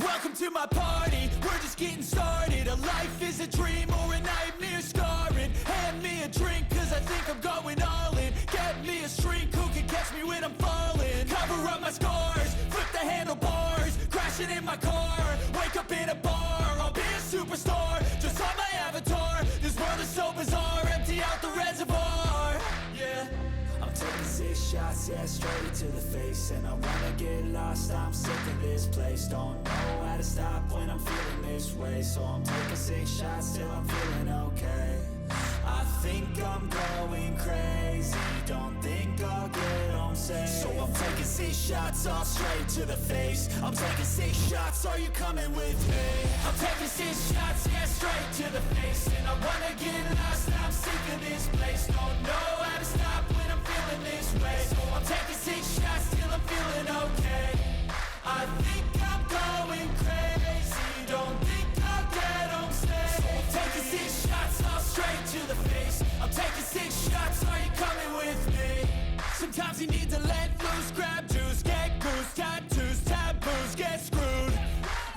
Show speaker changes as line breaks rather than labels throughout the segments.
Welcome to my party, we're just getting started. A life is a dream or a nightmare scarring. Hand me a drink cause I think I'm going all in. Get me a shrink who can catch me when I'm falling. Cover up my scars, flip the handlebars. Crashing in my car, wake up in a bar. I'll be a superstar, just on my avatar. This world is so bizarre, empty out the reservoir. Yeah, I'm taking 6 shots, yeah, straight to the face. And I wanna get lost, I'm sick of this place. Don't know how to stop when I'm feeling this way. So I'm taking 6 shots till I'm feeling okay. I think I'm going crazy, don't think I'll get home safe. So I'm taking 6 shots, all straight to the face. I'm taking 6 shots, are you coming with me? I'm taking 6 shots, yeah, straight to the face. And I wanna get lost, I'm sick of this place. Don't know how to stop when I'm feeling this way. So I'm taking 6 shots till I'm feeling okay. I think I'm going crazy, don't think I'll get home safe. So I'm taking 6 shots, all straight to the face. I'm taking 6 shots, are you coming with me? Sometimes you need to let loose, grab juice, get goose, tattoos, taboos, get screwed.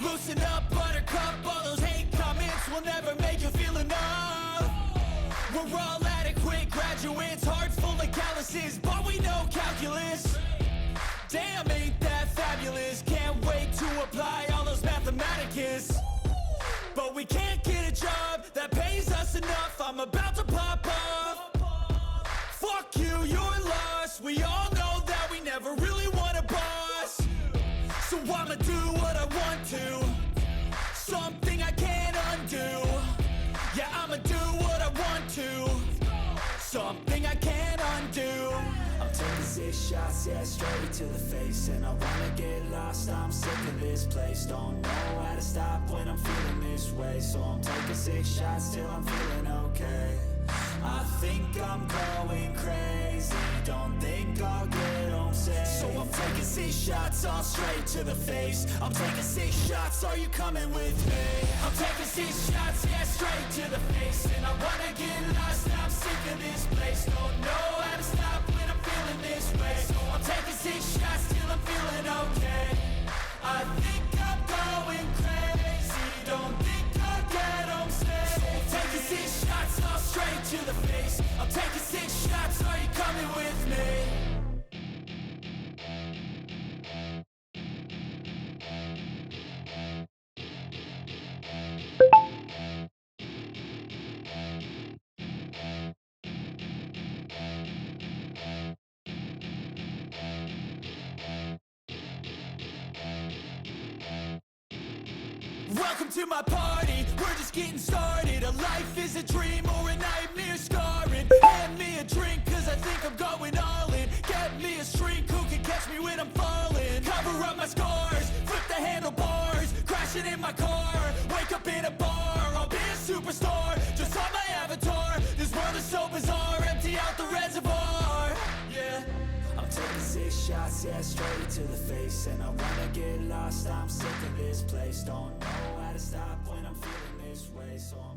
Loosen up, buttercup, all those hate comments will never make you feel enough. We're all adequate graduates, hearts full of calluses, but we know calculus. Damn, ain't that fabulous? Can't wait to apply all those mathematicus. But we can't get a job that pays us enough. I'm about to pop off. Fuck you, you're lost. We all know that we never really want a boss. So I'ma do what I want to, something I can't undo. Yeah, I'ma do what I want to, something I can't undo. I'm taking 6 shots, yeah, straight to the face. And I wanna get lost, I'm sick of this place. Don't know how to stop when I'm feeling this way. So I'm taking 6 shots till I'm feeling okay. I think I'm going crazy, don't think I'll get home safe. So I'm taking 6 shots, all straight to the face. I'm taking 6 shots, are you coming with me? I'm taking 6 shots, yeah, straight to the face. And I wanna get lost, I'm sick of this place. Don't know how to stop when I'm feeling this way. So I'm taking 6 shots till I'm feeling okay. I think I'm going crazy, don't think I'll get home safe. So I'm taking 6 shots, all straight to the face. I'm taking 6 shots, are you coming with me? Welcome to my party, we're just getting started. A life is a dream or a nightmare scarring. Hand me a drink cause I think I'm going all in. Get me a shrink who can catch me when I'm falling. Cover up my scars, flip the handlebars. Crashing in my car, wake up in a bar. I'll be a superstar, just on my avatar. This world is so bizarre, empty out the reservoir. Yeah, I'm taking 6 shots, yeah, straight to the face. And I wanna get lost, I'm sick of this place. Don't know how to stop when I'm feeling this way. So I'm